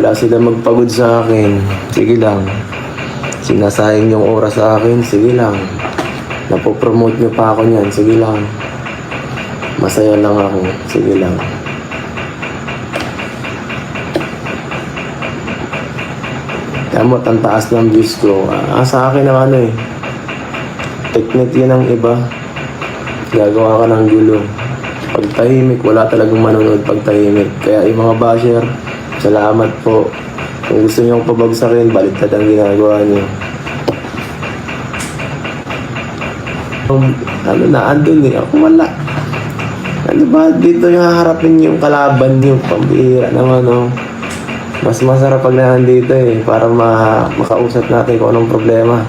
wala sila magpagod sa akin, sige lang. Sinasayang yung oras sa akin, sige lang. Napopromote nyo pa ako niyan, sige lang. Masaya lang ako, sige lang. Kamot, ang taas ng views ko. Sa akin ang technique yun ng iba. Gagawa ka ng gulo. Pag tahimik, wala talagang manonood pag tahimik. Kaya yung mga basher, salamat po. Kung gusto nyo akong pabagsakin, baliktad ang ginagawa nyo. Andun eh. Ako wala. Ano ba? Dito yung haharapin yung kalaban nyo. Pambihira naman, Mas masarap pag nandito eh. Para makausap natin kung anong problema.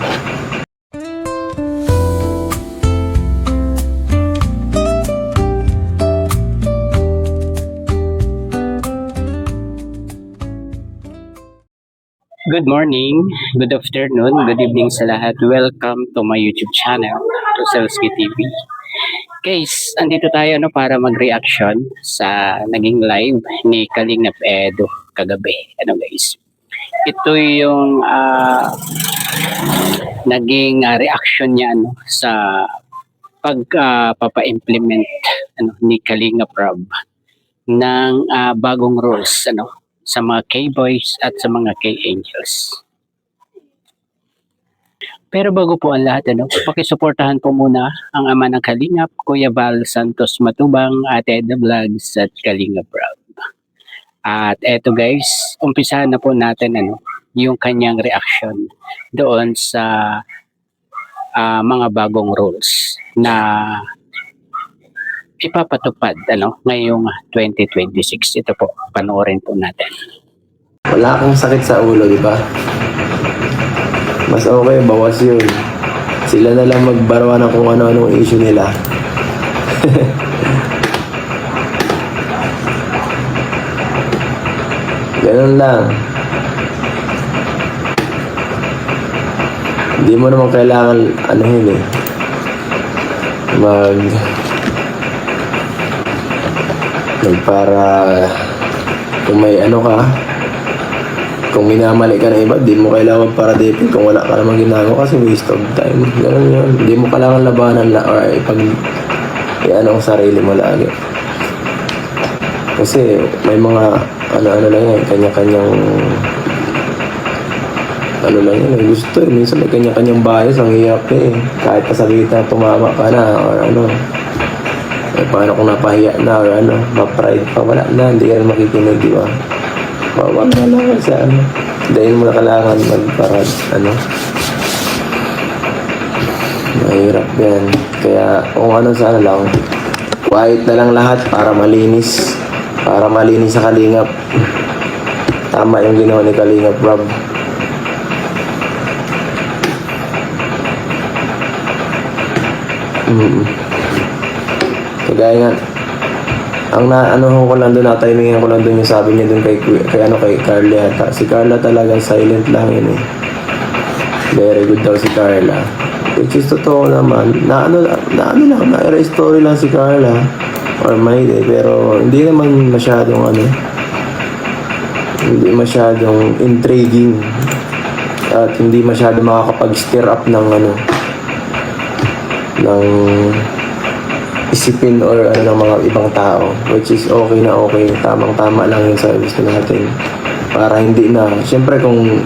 Good morning, good afternoon, good evening sa lahat. Welcome to my YouTube channel, Roselski TV. Guys, andito tayo para mag-reaction sa naging live ni Kalingap Edo kagabi. Guys, ito yung naging reaction niya sa pagpapa-implement ni Kalingap Rob ng bagong rules sa mga K-boys at sa mga K-angels. Pero bago po ang lahat, pakisuportahan po muna ang ama ng Kalingap, Kuya Val Santos Matubang, Ate Edna Vlogs at Kalingap Rob. At eto guys, umpisahan na po natin yung kanyang reaction doon sa mga bagong rules na ipapatupad ngayong 2026. Ito po, panoorin po natin. Wala akong sakit sa ulo, di ba? Mas okay, bawas yun. Sila na lang magbarwa ng kung ano-anong issue nila. Ganun lang. Hindi mo naman kailangan para kung may kung minamali ka ng iba, di mo kailangan para dipin kung wala ka namang ginagawa kasi waste of time. Ganun yun. Hindi mo kailangan labanan or ang sarili mo lagi. Kasi may mga lang yan, kanya-kanyang lang yan, gusto eh. Minsan may kanya-kanyang bias, ang hiyap kahit pasabitan tumama ka na or paano kung napahiya na or ma-pride pa, wala na, hindi ka rin makikinig, di ba? Wag na lang sa dahil mo na kailangan magparad, mahirap yan. Kaya kung sana lang, quiet na lang lahat para malinis sa Kalingap. Tama yung ginawa ni Kalingap Rob. Kagaya nga, ang ko lang doon, nataymingan ko lang doon yung sabi niya doon kay Carla yata. Si Carla talaga silent lang yun eh. Very good daw si Carla. Which is totoo naman. Na-story lang si Carla or Mayday, pero hindi naman masyadong hindi masyadong intriguing at hindi masyadong makakapag-stir up ng isipin or ng mga ibang tao, which is okay, tamang-tama lang yun sa gusto natin para hindi na, syempre kung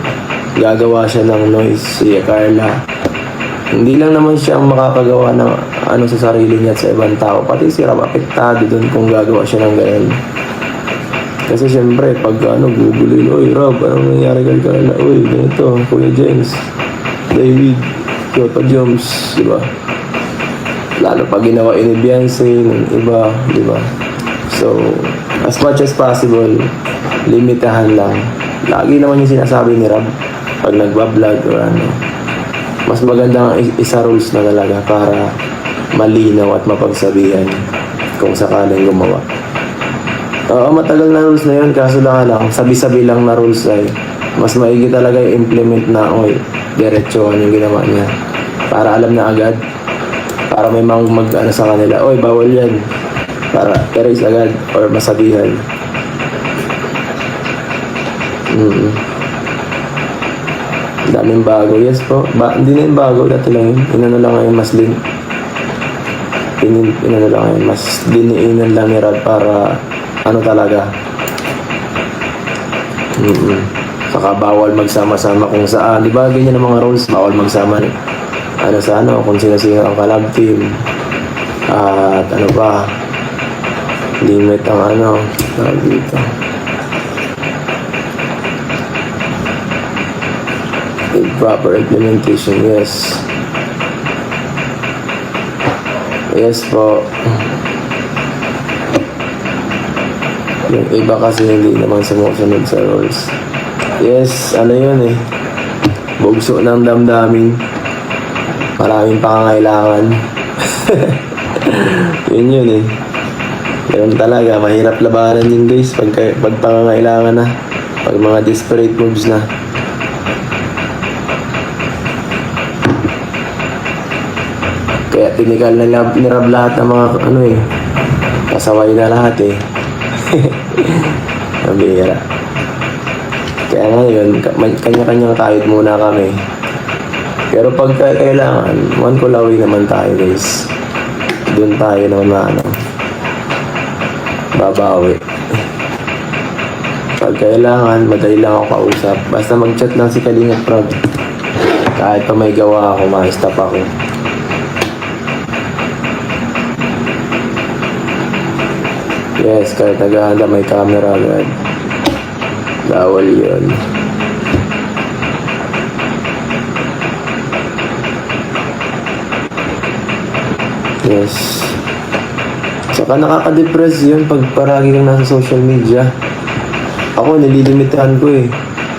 gagawa siya ng noise si Carla, hindi lang naman siya ang makakagawa ng sa sarili niya at sa ibang tao, pati si Rob apektado dun kung gagawa siya ng ganyan. Kasi syempre pag gugulin, oy Rob, anong nangyari kay Carla, oy ganito, Kuya James, David, Papa Jones, diba? Lalo pag ginawa ni Beyonce ng iba, di ba? So, as much as possible, limitahan lang. Lagi naman yung sinasabi ni Rob pag nagbablog or mas maganda ang isa rules na talaga para malinaw at mapagsabihan kung sakaling gumawa. Oo, matagal na rules na yun, kaso lang sabi-sabi lang na rules ay mas maigi talaga yung implement na, diretsuhan yung ginawa niya. Para alam na agad. Para may sa kanila, oy, bawal yan. Para erase agad or masabihan. Mm. Daming bago. Yes po. Hindi na yung bago. Dati lang yun. Inano lang ngayon mas inano lang ngayon. Mas diniinan lang ni Rod para ano talaga. Saka bawal magsama-sama kung saan. Di ba ganyan ang mga rules? Bawal magsama ano sa ano. Kung sino-sino ang collab team. At ano pa. Limit ang ano. Tawag dito. Proper implementation, yes. Yes po. Yung iba kasi hindi naman sumusunod sa rules. Yes, ano yun eh. Bugso ng damdamin. Maraming pangangailangan. Yun eh. Ganun talaga, mahirap labanan yun guys pag pangangailangan na. Pag mga desperate moves na. Kaya tinikal na nirab lahat ng mga ano eh. Pasaway na lahat eh. Nabihira. Kaya ngayon, kanya-kanyang tayod muna kami. Pero pag kailangan, one call away naman tayo guys. Doon tayo naman na ano. Babawi. Pag kailangan, madali lang ako kausap. Basta mag-chat lang si Kalinga Prab. Kahit pa may gawa ako, ma-stop ako. Yes, kahit naghahanda may camera agad. Bawal yun. Yes. Saka nakaka-depress yun pag paragi kang nasa social media. Ako, nililimitahan ko eh.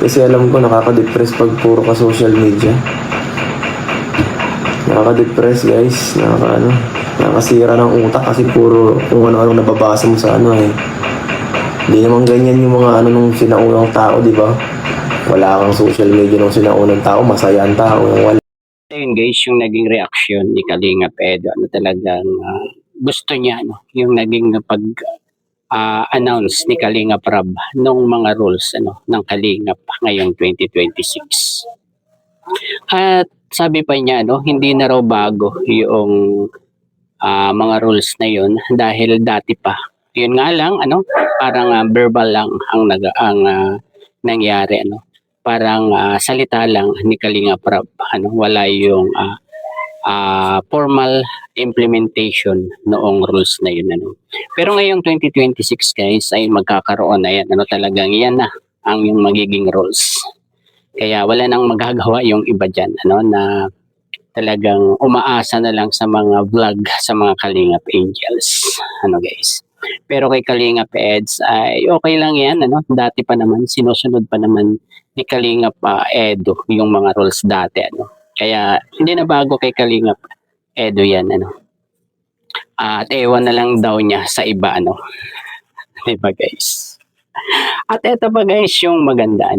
Kasi alam ko nakaka-depress pag puro ka social media. Nakaka-depress guys. Nakakasira ng utak kasi puro kung ano-ano nababasa mo sa ano eh. Hindi naman ganyan yung mga ano nung sinaunang tao, di ba? Wala kang social media nung sinaunang tao, masaya ang tao. Wala. Ayun guys, yung naging reaction ni Kalinga Edo, ano talagang gusto niya, no? Yung naging announce ni Kalinga Prab nung mga rules ng Kalingap ngayong 2026. At sabi pa niya, hindi na raw bago yung mga rules na yun dahil dati pa. Yun nga lang, parang verbal lang ang nangyari, parang salita lang ni Kalinga Prab, wala yung formal implementation noong rules na yun. Pero ngayong 2026 guys ay magkakaroon na yan, talagang yan na ang yung magiging rules. Kaya wala nang magagawa yung iba dyan, na talagang umaasa na lang sa mga vlog sa mga Kalingap Angels, guys. Pero kay Kalingap Eds ay okay lang yan, dati pa naman, sinusunod pa naman ni Kalingap Edo yung mga rules dati, Kaya hindi na bago kay Kalingap Edo yan, At ewan na lang daw niya sa iba, Diba guys? At eto pa guys yung maganda,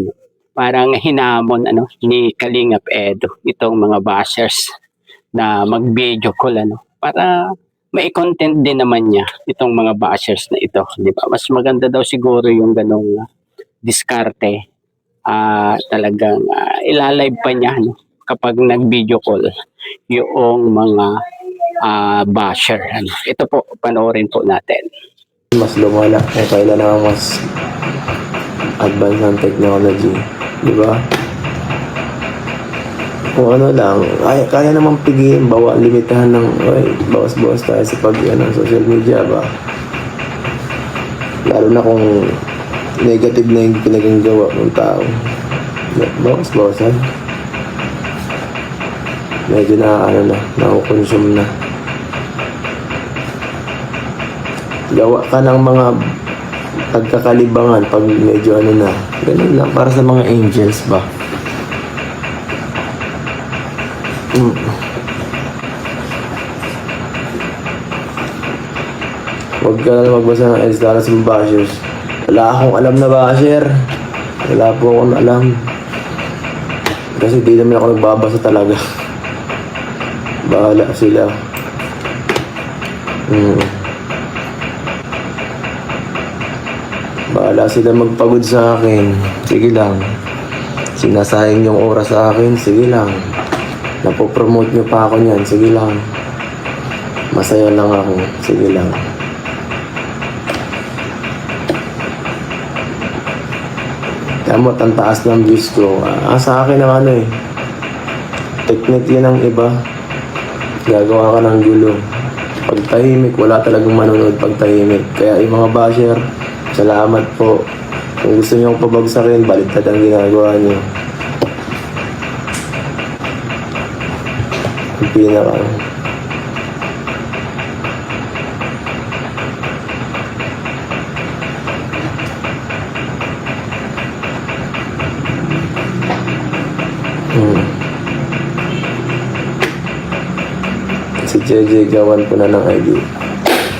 parang hinamon ni Kalingap Edo itong mga bashers na mag-video call para may content din naman niya itong mga bashers na ito, di ba? Mas maganda daw siguro yung ganong diskarte, talagang ilalive pa niya kapag nag-video call yung mga basher. Ito po, panoorin po natin. Mas lumala kung kailan na mas advanced ng technology. Di ba? Kung ano lang, kaya namang pigilin, limitahan ng, bawas-bawas tayo sa social media ba? Lalo na kung negative na yung pinagagawa ng tao. Bawas-bawasan. Medyo nakukonsume na. Gawa ka ng mga pagkakalibangan pag medyo na. Ganun lang, para sa mga angels ba? Huwag ka na magbasa ng ads para sa bashers. Wala akong alam na basher. Wala po akong alam. Kasi di naman ako nagbabasa talaga. Bahala sila. Bahala sila magpagod sa akin. Sige lang. Sinasayang yung oras sa akin. Sige lang. Napopromote nyo pa ako niyan. Sige lang. Masaya lang ako. Sige lang. Kamot, ang taas ng views ko. Sa akin ang ano eh. Technique yun ng iba. Gagawa ka ng gulo. Pag tahimik, wala talagang manonood pag tahimik. Kaya yung mga basher, salamat po. Kung gusto nyo akong pabagsakin, baliktad ang ginagawa nyo. Yung pinaka. Si JJ gawan ko na ng ID.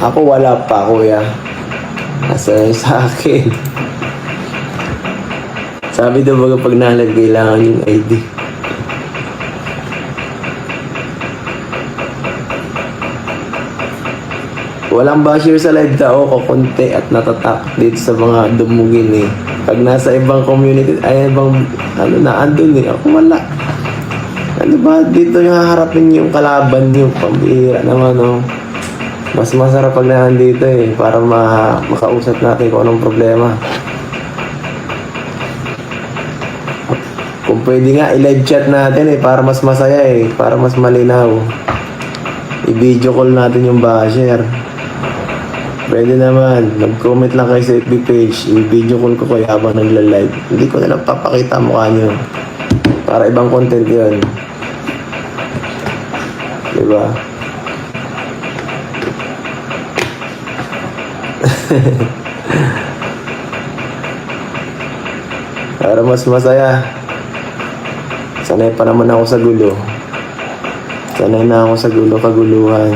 Ako wala pa, kuya. Nasa sa akin. Sabi daw baga pag nalag kailangan yung ID. Walang basher sa live tao ko konti at natatakot dito sa mga dumugin eh. Pag nasa ibang community, ay ibang ano na andun eh. Ako wala. Ano ba dito yung haharapin yung kalaban yung pambihira naman oh. Mas masarap pag nandito eh para makausap natin kung anong problema. Kung pwede nga i-live chat natin eh para mas masaya eh, para mas malinaw. I-video call natin yung basher. Pwede naman, mag-comment lang kayo sa FB page, i-video call ko kayo habang nagla-live. Hindi ko na lang papakita mukha nyo. Para ibang content yun. Diba? Para mas masaya. Sanay pa naman ako sa gulo. Sanay na ako sa gulo-kaguluhan.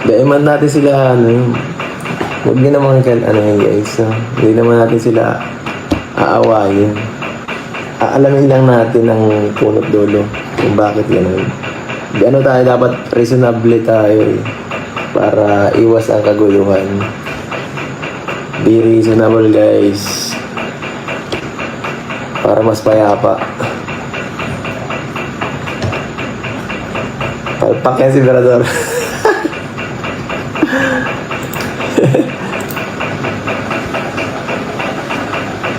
Daiman natin sila huwag nyo naman ano yun guys, hindi naman natin sila aawayin. Aalamin lang natin ang punot dulo kung bakit gano'n. Ano tayo, dapat reasonable tayo eh, para iwas ang kaguluhan. Be reasonable guys, para mas payapa. Palpak yan si Berador.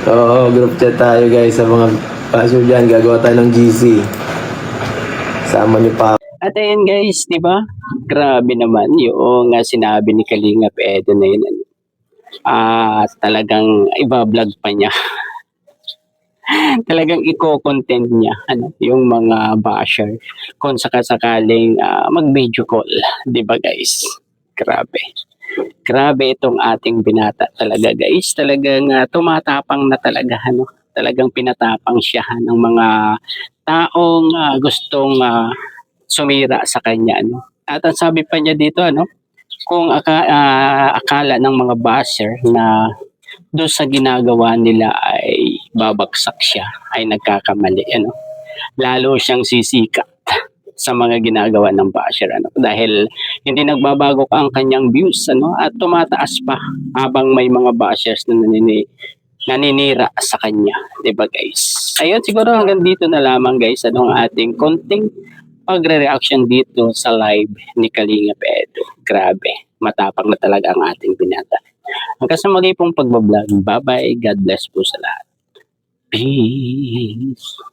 Oo, group chat tayo guys sa mga basyo dyan. Gagawa tayo ng GC. Sama niyo pa. At ayun guys, di ba? Grabe naman yung sinabi ni Kalingap Edo na yun. Talagang iba-vlog pa niya. Talagang i-content niya yung mga basher kung sakasakaling mag-video call. Di ba guys? Grabe. Grabe itong ating binata talaga guys. Talagang tumatapang na talaga. Talagang pinatapang siya ng mga taong gustong sumira sa kanya. At ang sabi pa niya dito, kung akala ng mga basher na doon sa ginagawa nila ay babagsak siya, ay nagkakamali. Lalo siyang sisikat sa mga ginagawa ng basher dahil hindi nagbabago ang kanyang views at tumataas pa habang may mga bashers na naninira sa kanya, 'di ba guys? Ayun, siguro hanggang dito na lamang guys ang ating konting pagre-reaction dito sa live ni Kalingap Edo. Grabe, matapang na talaga ang ating binata. Hanggang sa muli pong pagbablog. Bye bye, God bless po sa lahat. Peace.